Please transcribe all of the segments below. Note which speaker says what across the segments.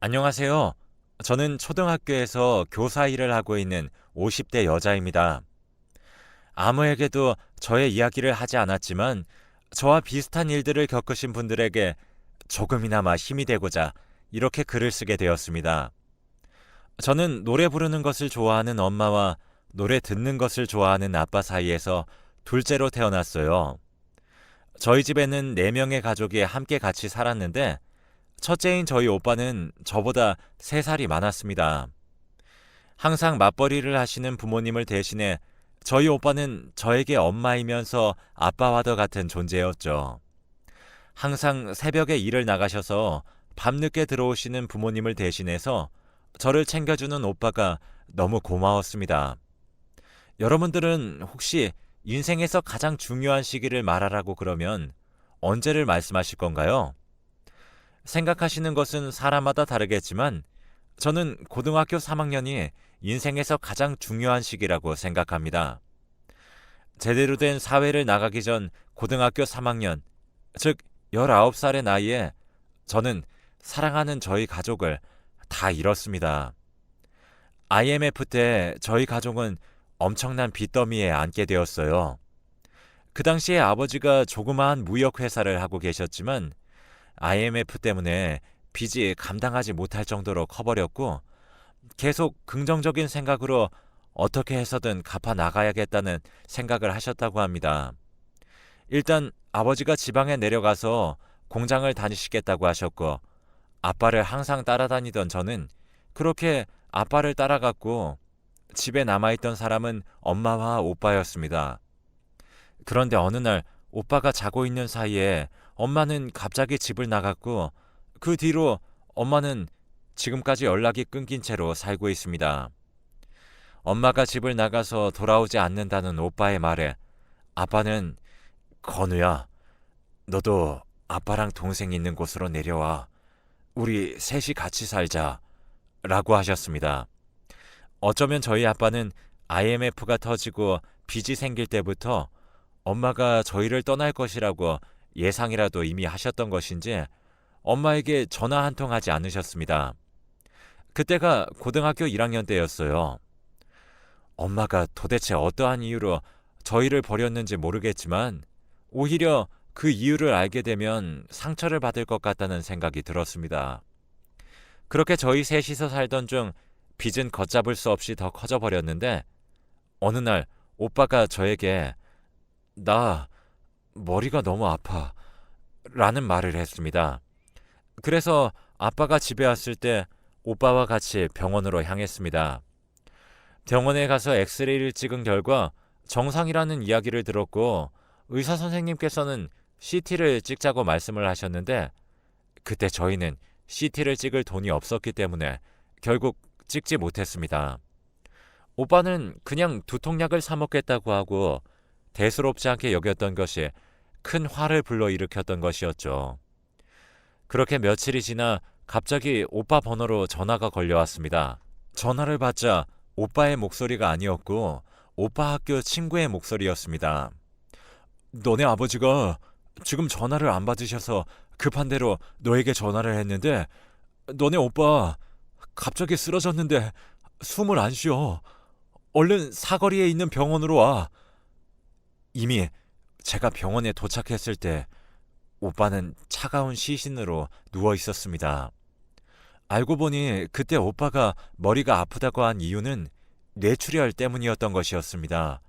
Speaker 1: 안녕하세요. 저는 초등학교에서 교사 일을 하고 있는 50대 여자입니다. 아무에게도 저의 이야기를 하지 않았지만 저와 비슷한 일들을 겪으신 분들에게 조금이나마 힘이 되고자 이렇게 글을 쓰게 되었습니다. 저는 노래 부르는 것을 좋아하는 엄마와 노래 듣는 것을 좋아하는 아빠 사이에서 둘째로 태어났어요. 저희 집에는 4명의 가족이 함께 같이 살았는데 첫째인 저희 오빠는 저보다 3살이 많았습니다. 항상 맞벌이를 하시는 부모님을 대신해 저희 오빠는 저에게 엄마이면서 아빠와도 같은 존재였죠. 항상 새벽에 일을 나가셔서 밤늦게 들어오시는 부모님을 대신해서 저를 챙겨주는 오빠가 너무 고마웠습니다. 여러분들은 혹시 인생에서 가장 중요한 시기를 말하라고 그러면 언제를 말씀하실 건가요? 생각하시는 것은 사람마다 다르겠지만 저는 고등학교 3학년이 인생에서 가장 중요한 시기라고 생각합니다. 제대로 된 사회를 나가기 전 고등학교 3학년, 즉 19살의 나이에 저는 사랑하는 저희 가족을 다 잃었습니다. IMF 때 저희 가족은 엄청난 빚더미에 앉게 되었어요. 그 당시에 아버지가 조그마한 무역회사를 하고 계셨지만 IMF 때문에 빚이 감당하지 못할 정도로 커버렸고 계속 긍정적인 생각으로 어떻게 해서든 갚아 나가야겠다는 생각을 하셨다고 합니다. 일단 아버지가 지방에 내려가서 공장을 다니시겠다고 하셨고 아빠를 항상 따라다니던 저는 그렇게 아빠를 따라갔고 집에 남아있던 사람은 엄마와 오빠였습니다. 그런데 어느 날 오빠가 자고 있는 사이에 엄마는 갑자기 집을 나갔고 그 뒤로 엄마는 지금까지 연락이 끊긴 채로 살고 있습니다. 엄마가 집을 나가서 돌아오지 않는다는 오빠의 말에 아빠는 건우야, 너도 아빠랑 동생 있는 곳으로 내려와. 우리 셋이 같이 살자. 라고 하셨습니다. 어쩌면 저희 아빠는 IMF가 터지고 빚이 생길 때부터 엄마가 저희를 떠날 것이라고 예상이라도 이미 하셨던 것인지 엄마에게 전화 한 통 하지 않으셨습니다. 그때가 고등학교 1학년 때였어요. 엄마가 도대체 어떠한 이유로 저희를 버렸는지 모르겠지만 오히려 그 이유를 알게 되면 상처를 받을 것 같다는 생각이 들었습니다. 그렇게 저희 셋이서 살던 중 빚은 걷잡을 수 없이 더 커져 버렸는데 어느 날 오빠가 저에게 나 머리가 너무 아파 라는 말을 했습니다. 그래서 아빠가 집에 왔을 때 오빠와 같이 병원으로 향했습니다. 병원에 가서 엑스레이를 찍은 결과 정상이라는 이야기를 들었고 의사 선생님께서는 CT를 찍자고 말씀을 하셨는데 그때 저희는 CT를 찍을 돈이 없었기 때문에 결국 찍지 못했습니다. 오빠는 그냥 두통약을 사 먹겠다고 하고 대수롭지 않게 여겼던 것이 큰 화를 불러일으켰던 것이었죠. 그렇게 며칠이 지나 갑자기 오빠 번호로 전화가 걸려왔습니다. 전화를 받자 오빠의 목소리가 아니었고 오빠 학교 친구의 목소리였습니다. 너네 아버지가 지금 전화를 안 받으셔서 급한 대로 너에게 전화를 했는데 너네 오빠 갑자기 쓰러졌는데 숨을 안 쉬어. 얼른 사거리에 있는 병원으로 와. 이미 제가 병원에 도착했을 때 오빠는 차가운 시신으로 누워 있었습니다. 알고 보니 그때 오빠가 머리가 아프다고 한 이유는 뇌출혈 때문이었던 것이었습니다.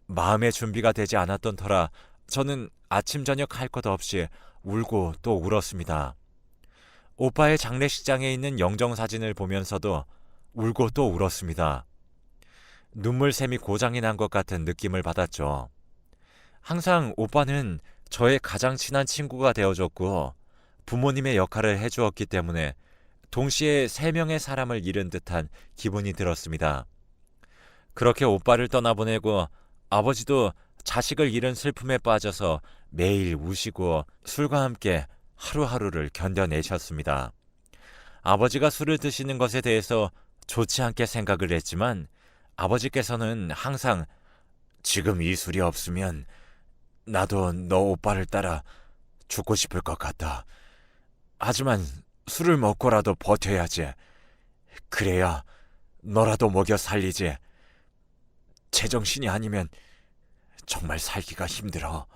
Speaker 1: 마음의 준비가 되지 않았던 터라 저는 아침 저녁 할 것 없이 울고 또 울었습니다. 오빠의 장례식장에 있는 영정사진을 보면서도 울고 또 울었습니다. 눈물샘이 고장이 난 것 같은 느낌을 받았죠. 항상 오빠는 저의 가장 친한 친구가 되어줬고 부모님의 역할을 해주었기 때문에 동시에 3명의 사람을 잃은 듯한 기분이 들었습니다. 그렇게 오빠를 떠나보내고 아버지도 자식을 잃은 슬픔에 빠져서 매일 우시고 술과 함께 하루하루를 견뎌내셨습니다. 아버지가 술을 드시는 것에 대해서 좋지 않게 생각을 했지만 아버지께서는 항상 지금 이 술이 없으면 나도 너 오빠를 따라 죽고 싶을 것 같다. 하지만 술을 먹고라도 버텨야지. 그래야 너라도 먹여 살리지. 제정신이 아니면 정말 살기가 힘들어.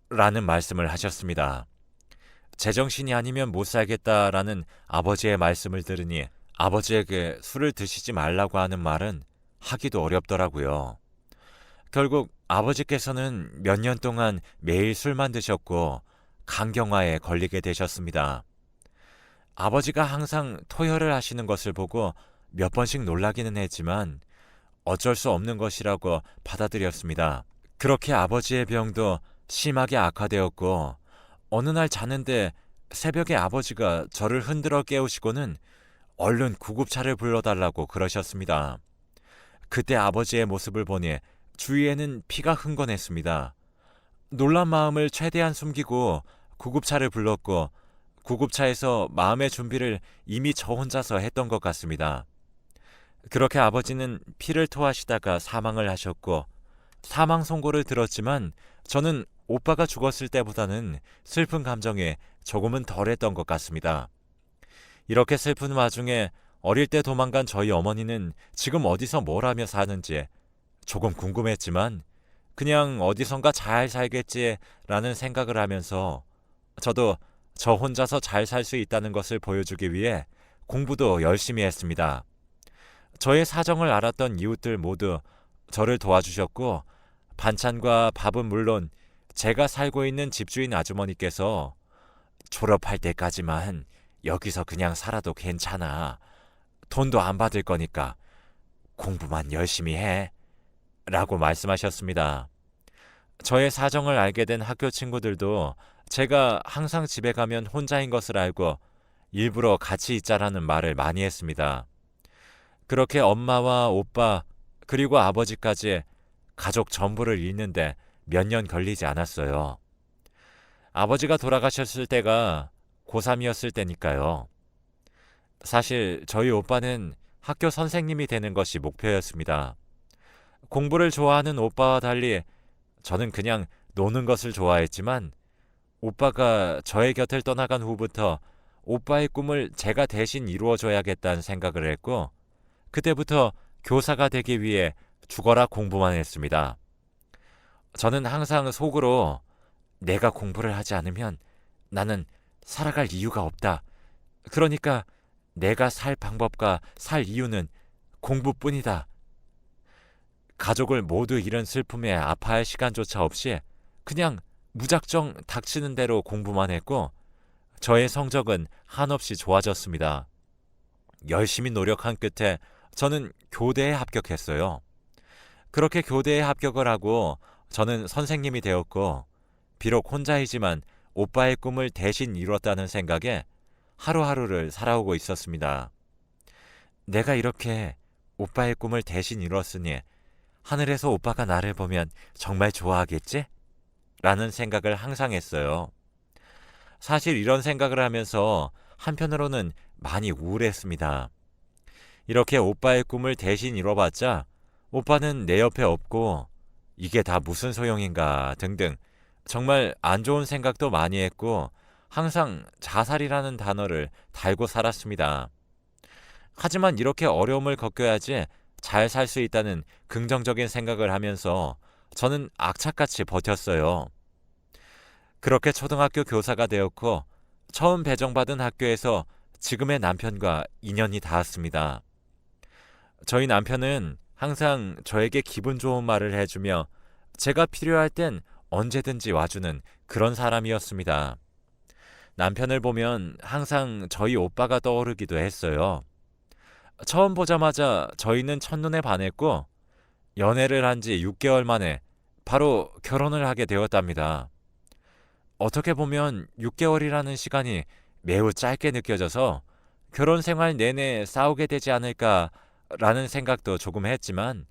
Speaker 1: 라는 말씀을 하셨습니다. 제정신이 아니면 못 살겠다라는 아버지의 말씀을 들으니 아버지에게 술을 드시지 말라고 하는 말은 하기도 어렵더라고요. 결국 아버지께서는 몇 년 동안 매일 술만 드셨고 간경화에 걸리게 되셨습니다. 아버지가 항상 토혈을 하시는 것을 보고 몇 번씩 놀라기는 했지만 어쩔 수 없는 것이라고 받아들였습니다. 그렇게 아버지의 병도 심하게 악화되었고 어느 날 자는데 새벽에 아버지가 저를 흔들어 깨우시고는 얼른 구급차를 불러달라고 그러셨습니다. 그때 아버지의 모습을 보니 주위에는 피가 흥건했습니다. 놀란 마음을 최대한 숨기고 구급차를 불렀고 구급차에서 마음의 준비를 이미 저 혼자서 했던 것 같습니다. 그렇게 아버지는 피를 토하시다가 사망을 하셨고 사망 선고를 들었지만 저는 오빠가 죽었을 때보다는 슬픈 감정에 조금은 덜했던 것 같습니다. 이렇게 슬픈 와중에 어릴 때 도망간 저희 어머니는 지금 어디서 뭘 하며 사는지 조금 궁금했지만 그냥 어디선가 잘 살겠지라는 생각을 하면서 저도 저 혼자서 잘 살 수 있다는 것을 보여주기 위해 공부도 열심히 했습니다. 저의 사정을 알았던 이웃들 모두 저를 도와주셨고 반찬과 밥은 물론 제가 살고 있는 집주인 아주머니께서 졸업할 때까지만 여기서 그냥 살아도 괜찮아. 돈도 안 받을 거니까 공부만 열심히 해. 라고 말씀하셨습니다. 저의 사정을 알게 된 학교 친구들도 제가 항상 집에 가면 혼자인 것을 알고 일부러 같이 있자라는 말을 많이 했습니다. 그렇게 엄마와 오빠 그리고 아버지까지 가족 전부를 잃는데 몇 년 걸리지 않았어요. 아버지가 돌아가셨을 때가 고3이었을 때니까요. 사실 저희 오빠는 학교 선생님이 되는 것이 목표였습니다. 공부를 좋아하는 오빠와 달리 저는 그냥 노는 것을 좋아했지만 오빠가 저의 곁을 떠나간 후부터 오빠의 꿈을 제가 대신 이루어줘야겠다는 생각을 했고 그때부터 교사가 되기 위해 죽어라 공부만 했습니다. 저는 항상 속으로 내가 공부를 하지 않으면 나는 살아갈 이유가 없다. 그러니까 내가 살 방법과 살 이유는 공부뿐이다. 가족을 모두 잃은 슬픔에 아파할 시간조차 없이 그냥 무작정 닥치는 대로 공부만 했고 저의 성적은 한없이 좋아졌습니다. 열심히 노력한 끝에 저는 교대에 합격했어요. 그렇게 교대에 합격을 하고 저는 선생님이 되었고 비록 혼자이지만 오빠의 꿈을 대신 이뤘다는 생각에 하루하루를 살아오고 있었습니다. 내가 이렇게 오빠의 꿈을 대신 이뤘으니 하늘에서 오빠가 나를 보면 정말 좋아하겠지? 라는 생각을 항상 했어요. 사실 이런 생각을 하면서 한편으로는 많이 우울했습니다. 이렇게 오빠의 꿈을 대신 이뤄봤자 오빠는 내 옆에 없고 이게 다 무슨 소용인가 등등 정말 안 좋은 생각도 많이 했고 항상 자살이라는 단어를 달고 살았습니다. 하지만 이렇게 어려움을 겪어야지 잘 살 수 있다는 긍정적인 생각을 하면서 저는 악착같이 버텼어요. 그렇게 초등학교 교사가 되었고 처음 배정받은 학교에서 지금의 남편과 인연이 닿았습니다. 저희 남편은 항상 저에게 기분 좋은 말을 해주며 제가 필요할 땐 언제든지 와주는 그런 사람이었습니다. 남편을 보면 항상 저희 오빠가 떠오르기도 했어요. 처음 보자마자 저희는 첫눈에 반했고 연애를 한 지 6개월 만에 바로 결혼을 하게 되었답니다. 어떻게 보면 6개월이라는 시간이 매우 짧게 느껴져서 결혼 생활 내내 싸우게 되지 않을까라는 생각도 조금 했지만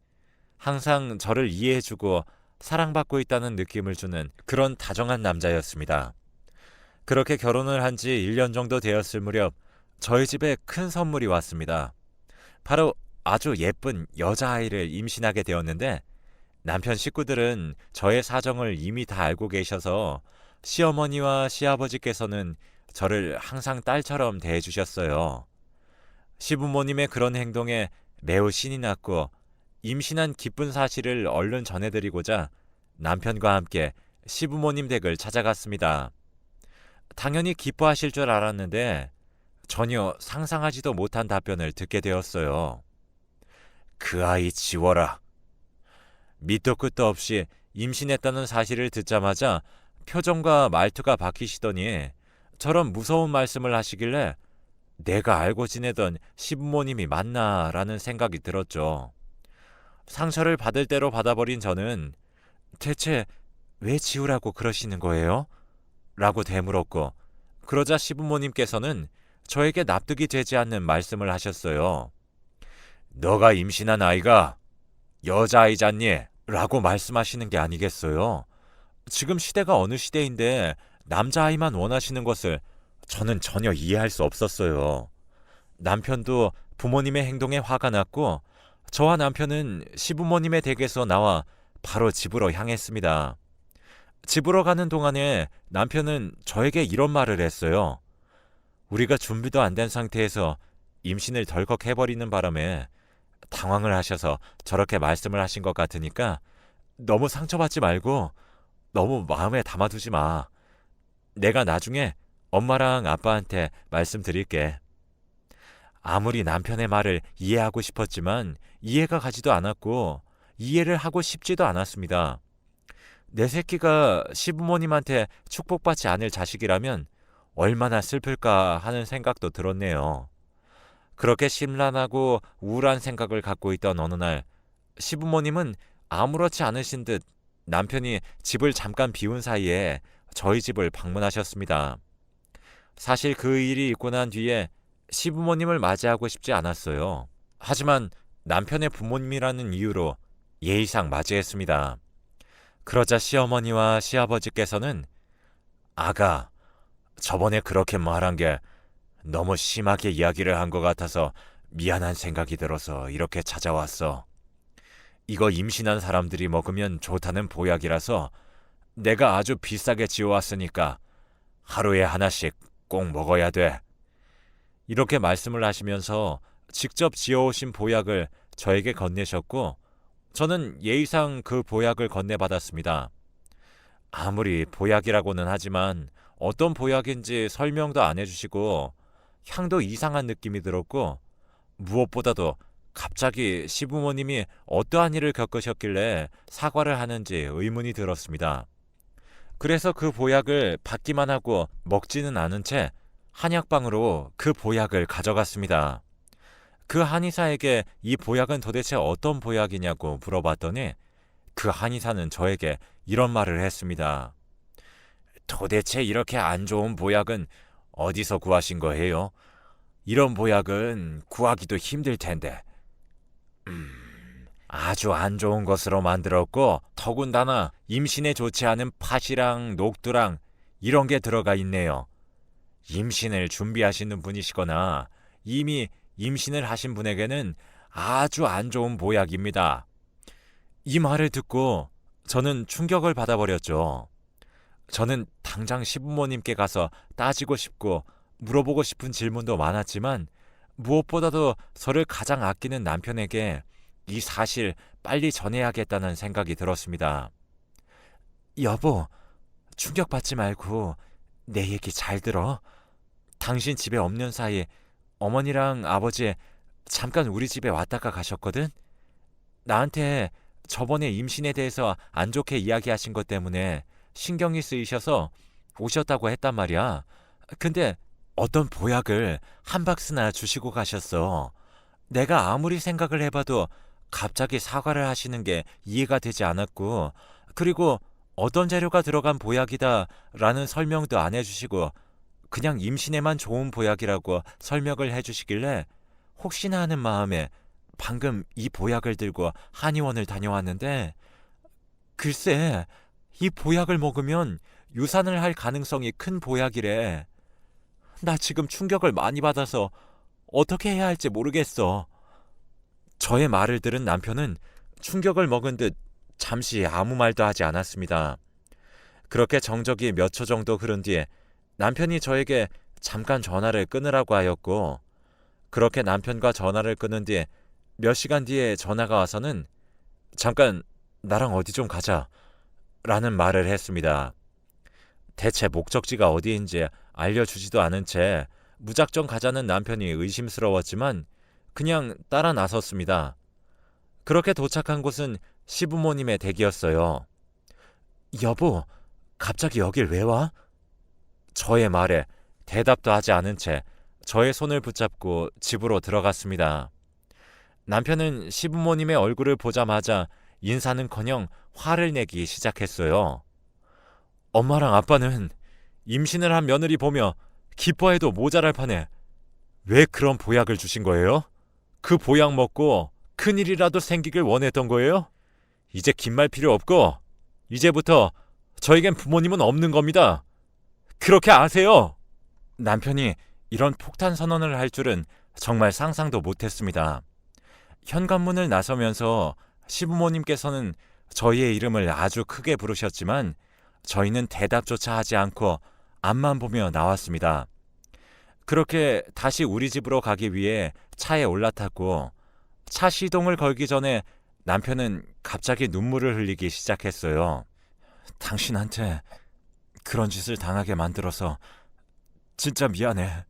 Speaker 1: 항상 저를 이해해주고 사랑받고 있다는 느낌을 주는 그런 다정한 남자였습니다. 그렇게 결혼을 한 지 1년 정도 되었을 무렵 저희 집에 큰 선물이 왔습니다. 바로 아주 예쁜 여자아이를 임신하게 되었는데 남편 식구들은 저의 사정을 이미 다 알고 계셔서 시어머니와 시아버지께서는 저를 항상 딸처럼 대해주셨어요. 시부모님의 그런 행동에 매우 신이 났고 임신한 기쁜 사실을 얼른 전해드리고자 남편과 함께 시부모님 댁을 찾아갔습니다. 당연히 기뻐하실 줄 알았는데 전혀 상상하지도 못한 답변을 듣게 되었어요. 그 아이 지워라. 밑도 끝도 없이 임신했다는 사실을 듣자마자 표정과 말투가 바뀌시더니 저런 무서운 말씀을 하시길래 내가 알고 지내던 시부모님이 맞나라는 생각이 들었죠. 상처를 받을 대로 받아버린 저는 대체 왜 지우라고 그러시는 거예요? 라고 되물었고, 그러자 시부모님께서는 저에게 납득이 되지 않는 말씀을 하셨어요. 너가 임신한 아이가 여자아이잖니? 라고 말씀하시는 게 아니겠어요? 지금 시대가 어느 시대인데 남자아이만 원하시는 것을 저는 전혀 이해할 수 없었어요. 남편도 부모님의 행동에 화가 났고 저와 남편은 시부모님의 댁에서 나와 바로 집으로 향했습니다. 집으로 가는 동안에 남편은 저에게 이런 말을 했어요. 우리가 준비도 안 된 상태에서 임신을 덜컥 해버리는 바람에 당황을 하셔서 저렇게 말씀을 하신 것 같으니까 너무 상처받지 말고 너무 마음에 담아두지 마. 내가 나중에 엄마랑 아빠한테 말씀드릴게. 아무리 남편의 말을 이해하고 싶었지만 이해가 가지도 않았고 이해를 하고 싶지도 않았습니다. 내 새끼가 시부모님한테 축복받지 않을 자식이라면 얼마나 슬플까 하는 생각도 들었네요. 그렇게 심란하고 우울한 생각을 갖고 있던 어느 날 시부모님은 아무렇지 않으신 듯 남편이 집을 잠깐 비운 사이에 저희 집을 방문하셨습니다. 사실 그 일이 있고 난 뒤에 시부모님을 맞이하고 싶지 않았어요. 하지만 남편의 부모님이라는 이유로 예의상 맞이했습니다. 그러자 시어머니와 시아버지께서는 아가, 저번에 그렇게 말한 게 너무 심하게 이야기를 한 것 같아서 미안한 생각이 들어서 이렇게 찾아왔어. 이거 임신한 사람들이 먹으면 좋다는 보약이라서 내가 아주 비싸게 지어왔으니까 하루에 하나씩 꼭 먹어야 돼. 이렇게 말씀을 하시면서 직접 지어오신 보약을 저에게 건네셨고 저는 예의상 그 보약을 건네받았습니다. 아무리 보약이라고는 하지만 어떤 보약인지 설명도 안 해주시고 향도 이상한 느낌이 들었고 무엇보다도 갑자기 시부모님이 어떠한 일을 겪으셨길래 사과를 하는지 의문이 들었습니다. 그래서 그 보약을 받기만 하고 먹지는 않은 채 한약방으로 그 보약을 가져갔습니다. 그 한의사에게 이 보약은 도대체 어떤 보약이냐고 물어봤더니 그 한의사는 저에게 이런 말을 했습니다. 도대체 이렇게 안 좋은 보약은 어디서 구하신 거예요? 이런 보약은 구하기도 힘들 텐데. 아주 안 좋은 것으로 만들었고 더군다나 임신에 좋지 않은 팥이랑 녹두랑 이런 게 들어가 있네요. 임신을 준비하시는 분이시거나 이미 임신을 하신 분에게는 아주 안 좋은 보약입니다. 이 말을 듣고 저는 충격을 받아버렸죠. 저는 당장 시부모님께 가서 따지고 싶고 물어보고 싶은 질문도 많았지만 무엇보다도 저를 가장 아끼는 남편에게 이 사실 빨리 전해야겠다는 생각이 들었습니다. 여보, 충격받지 말고 내 얘기 잘 들어. 당신 집에 없는 사이 어머니랑 아버지 잠깐 우리 집에 왔다가 가셨거든? 나한테 저번에 임신에 대해서 안 좋게 이야기하신 것 때문에 신경이 쓰이셔서 오셨다고 했단 말이야. 근데 어떤 보약을 한 박스나 주시고 가셨어. 내가 아무리 생각을 해봐도 갑자기 사과를 하시는 게 이해가 되지 않았고 그리고 어떤 재료가 들어간 보약이다 라는 설명도 안 해주시고 그냥 임신에만 좋은 보약이라고 설명을 해주시길래 혹시나 하는 마음에 방금 이 보약을 들고 한의원을 다녀왔는데 글쎄 이 보약을 먹으면 유산을 할 가능성이 큰 보약이래. 나 지금 충격을 많이 받아서 어떻게 해야 할지 모르겠어. 저의 말을 들은 남편은 충격을 먹은 듯 잠시 아무 말도 하지 않았습니다. 그렇게 정적이 몇 초 정도 흐른 뒤에 남편이 저에게 잠깐 전화를 끊으라고 하였고, 그렇게 남편과 전화를 끊은 뒤 몇 시간 뒤에 전화가 와서는 잠깐 나랑 어디 좀 가자 라는 말을 했습니다. 대체 목적지가 어디인지 알려주지도 않은 채 무작정 가자는 남편이 의심스러웠지만 그냥 따라 나섰습니다. 그렇게 도착한 곳은 시부모님의 댁이었어요. 여보, 갑자기 여길 왜 와? 저의 말에 대답도 하지 않은 채 저의 손을 붙잡고 집으로 들어갔습니다. 남편은 시부모님의 얼굴을 보자마자 인사는커녕 화를 내기 시작했어요. 엄마랑 아빠는 임신을 한 며느리 보며 기뻐해도 모자랄 판에 왜 그런 보약을 주신 거예요? 그 보약 먹고 큰일이라도 생기길 원했던 거예요? 이제 긴 말 필요 없고 이제부터 저에겐 부모님은 없는 겁니다. 그렇게 아세요? 남편이 이런 폭탄 선언을 할 줄은 정말 상상도 못했습니다. 현관문을 나서면서 시부모님께서는 저희의 이름을 아주 크게 부르셨지만 저희는 대답조차 하지 않고 앞만 보며 나왔습니다. 그렇게 다시 우리 집으로 가기 위해 차에 올라탔고 차 시동을 걸기 전에 남편은 갑자기 눈물을 흘리기 시작했어요. 당신한테 그런 짓을 당하게 만들어서 진짜 미안해.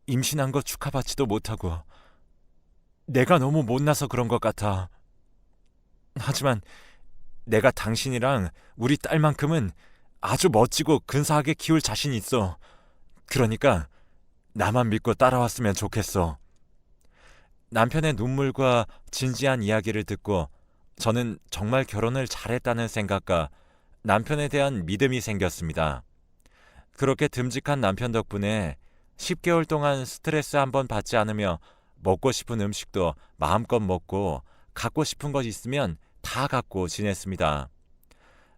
Speaker 1: 임신한 거 축하받지도 못하고 내가 너무 못나서 그런 것 같아. 하지만 내가 당신이랑 우리 딸만큼은 아주 멋지고 근사하게 키울 자신 있어. 그러니까 나만 믿고 따라왔으면 좋겠어. 남편의 눈물과 진지한 이야기를 듣고 저는 정말 결혼을 잘했다는 생각과 남편에 대한 믿음이 생겼습니다. 그렇게 듬직한 남편 덕분에 10개월 동안 스트레스 한번 받지 않으며 먹고 싶은 음식도 마음껏 먹고 갖고 싶은 것 있으면 다 갖고 지냈습니다.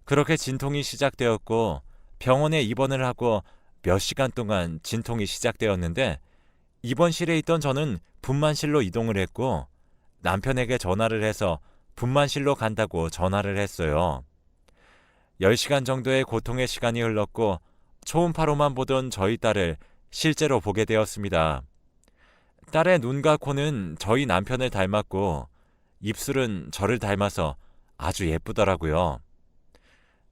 Speaker 1: 그렇게 진통이 시작되었고 병원에 입원을 하고 몇 시간 동안 진통이 시작되었는데 입원실에 있던 저는 분만실로 이동을 했고 남편에게 전화를 해서 분만실로 간다고 전화를 했어요. 10시간 정도의 고통의 시간이 흘렀고 초음파로만 보던 저희 딸을 실제로 보게 되었습니다. 딸의 눈과 코는 저희 남편을 닮았고 입술은 저를 닮아서 아주 예쁘더라고요.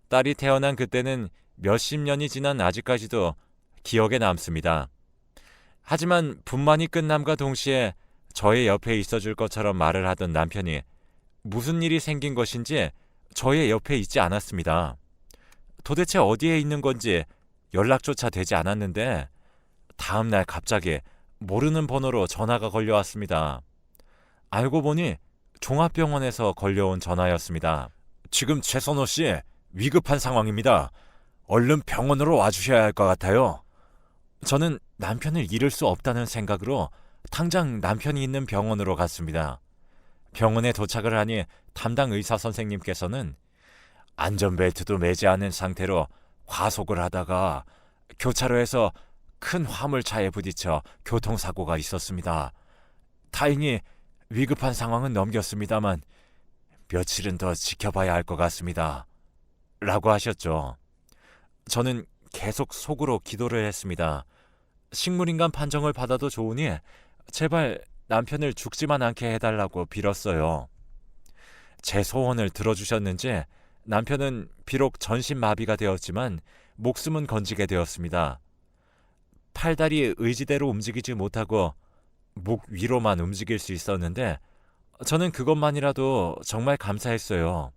Speaker 1: 딸이 태어난 그때는 몇십 년이 지난 아직까지도 기억에 남습니다. 하지만 분만이 끝남과 동시에 저의 옆에 있어줄 것처럼 말을 하던 남편이 무슨 일이 생긴 것인지 저의 옆에 있지 않았습니다. 도대체 어디에 있는 건지 연락조차 되지 않았는데 다음날 갑자기 모르는 번호로 전화가 걸려왔습니다. 알고 보니 종합병원에서 걸려온 전화였습니다. 지금 최선호 씨 위급한 상황입니다. 얼른 병원으로 와주셔야 할 것 같아요. 저는 남편을 잃을 수 없다는 생각으로 당장 남편이 있는 병원으로 갔습니다. 병원에 도착을 하니 담당 의사 선생님께서는 안전벨트도 매지 않은 상태로 과속을 하다가 교차로에서 큰 화물차에 부딪혀 교통사고가 있었습니다. 다행히 위급한 상황은 넘겼습니다만 며칠은 더 지켜봐야 할 것 같습니다. 라고 하셨죠. 저는 계속 속으로 기도를 했습니다. 식물인간 판정을 받아도 좋으니 제발 남편을 죽지만 않게 해달라고 빌었어요. 제 소원을 들어주셨는지 남편은 비록 전신마비가 되었지만 목숨은 건지게 되었습니다. 팔다리 의지대로 움직이지 못하고 목 위로만 움직일 수 있었는데 저는 그것만이라도 정말 감사했어요.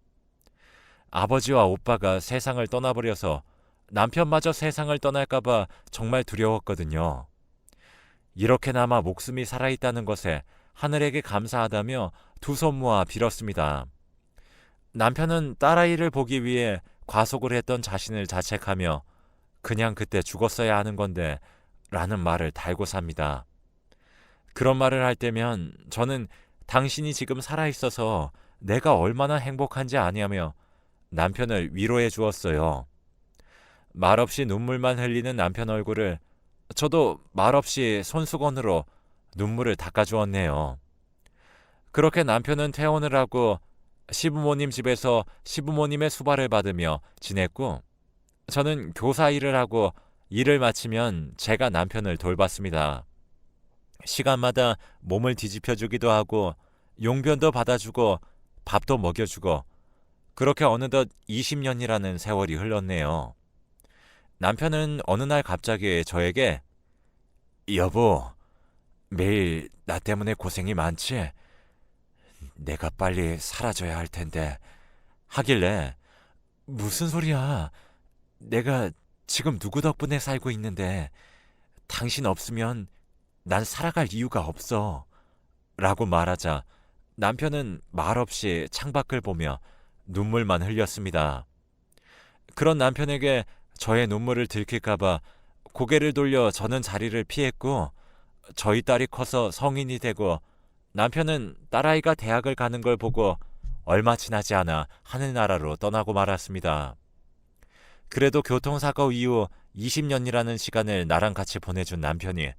Speaker 1: 아버지와 오빠가 세상을 떠나버려서 남편마저 세상을 떠날까봐 정말 두려웠거든요. 이렇게나마 목숨이 살아있다는 것에 하늘에게 감사하다며 두 손 모아 빌었습니다. 남편은 딸아이를 보기 위해 과속을 했던 자신을 자책하며 그냥 그때 죽었어야 하는 건데 라는 말을 달고 삽니다. 그런 말을 할 때면 저는 당신이 지금 살아있어서 내가 얼마나 행복한지 아냐며 남편을 위로해 주었어요. 말없이 눈물만 흘리는 남편 얼굴을 저도 말없이 손수건으로 눈물을 닦아주었네요. 그렇게 남편은 퇴원을 하고 시부모님 집에서 시부모님의 수발을 받으며 지냈고 저는 교사 일을 하고 일을 마치면 제가 남편을 돌봤습니다. 시간마다 몸을 뒤집혀주기도 하고 용변도 받아주고 밥도 먹여주고 그렇게 어느덧 20년이라는 세월이 흘렀네요. 남편은 어느 날 갑자기 저에게 여보, 매일 나 때문에 고생이 많지? 내가 빨리 사라져야 할 텐데 하길래 무슨 소리야? 내가 지금 누구 덕분에 살고 있는데 당신 없으면 난 살아갈 이유가 없어. 라고 말하자 남편은 말없이 창밖을 보며 눈물만 흘렸습니다. 그런 남편에게 저의 눈물을 들킬까봐 고개를 돌려 저는 자리를 피했고 저희 딸이 커서 성인이 되고 남편은 딸아이가 대학을 가는 걸 보고 얼마 지나지 않아 하늘나라로 떠나고 말았습니다. 그래도 교통사고 이후 20년이라는 시간을 나랑 같이 보내준 남편이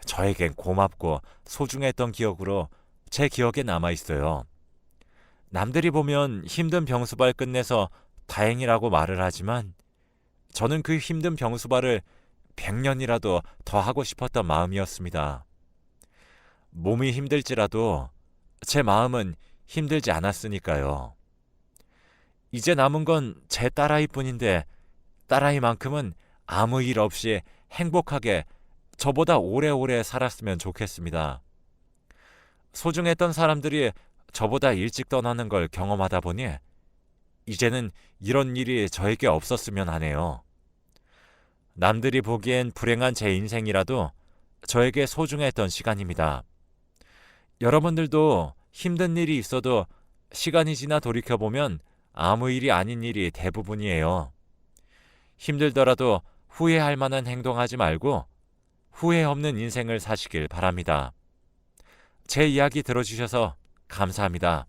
Speaker 1: 저에겐 고맙고 소중했던 기억으로 제 기억에 남아있어요. 남들이 보면 힘든 병수발 끝내서 다행이라고 말을 하지만 저는 그 힘든 병수발을 100년이라도 더 하고 싶었던 마음이었습니다. 몸이 힘들지라도 제 마음은 힘들지 않았으니까요. 이제 남은 건 제 딸아이뿐인데 딸아이만큼은 아무 일 없이 행복하게 저보다 오래오래 살았으면 좋겠습니다. 소중했던 사람들이 저보다 일찍 떠나는 걸 경험하다 보니 이제는 이런 일이 저에게 없었으면 하네요. 남들이 보기엔 불행한 제 인생이라도 저에게 소중했던 시간입니다. 여러분들도 힘든 일이 있어도 시간이 지나 돌이켜보면 아무 일이 아닌 일이 대부분이에요. 힘들더라도 후회할 만한 행동하지 말고 후회 없는 인생을 사시길 바랍니다. 제 이야기 들어주셔서 감사합니다.